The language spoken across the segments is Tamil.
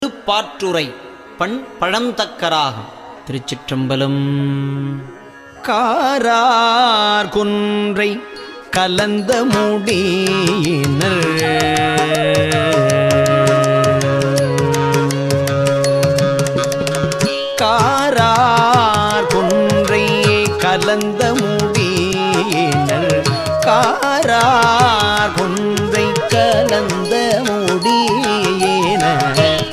பாற்றுரை பண் பழந்தக்கராகம். திருச்சிற்றம்பலம். காரார் குன்றை கலந்த முடியினர் காரார் குன்றை கலந்த முடியினர் காரார் குன்றை கலந்த முடியினர்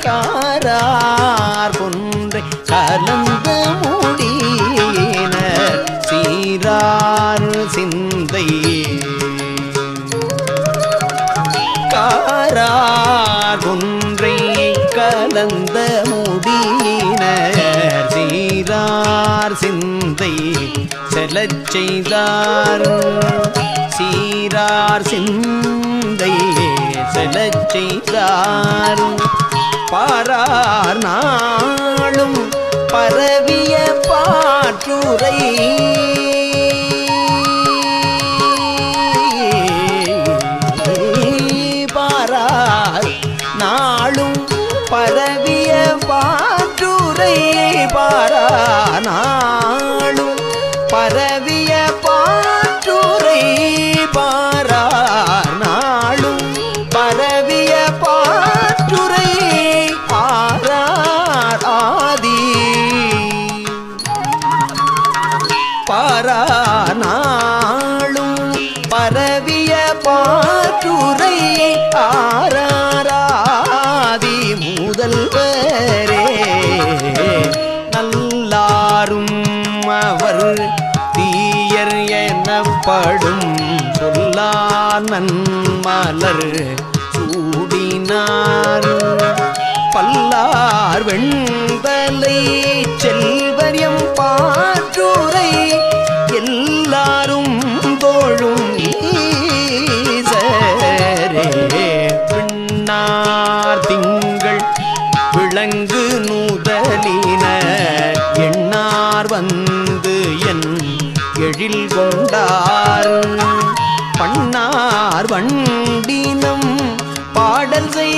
காரார் குன்றை கலந்த முடியினர் சீரார் சிந்தை காரார் குன்றை கலந்த முடியினர் சீரார் சிந்தை செலச் செய்தார் சீரார் சிந்தை செலச் செய்தார் பாரார் நாளும் பரவிய பாற்றுரை பாரார் நாளும் பரவிய பாற்றுரை பாரார் நாளும் பரவிய பாற்றுரை பாரார் நாளும் பரவிய பாற்றுரை ஆரார் ஆதி பாரார் நாளும் பரவிய பாற்றுரை ஆராராதி முதல்வரே நல்லாரும் அவர் தீயர் எனப்படும் சொல்லார் நன்மலர் சூடினார் பல்லார் வெண்தலை செல்வரியம் பாற்றுரை எல்லாரும் தோழும் ஈசரே பின்னார் திங்கள் விளங்கு நூதலின எண்ணார் வந்து என் எழில் கொண்டார் பண்ணார் வண்டினம் பாடல் செய்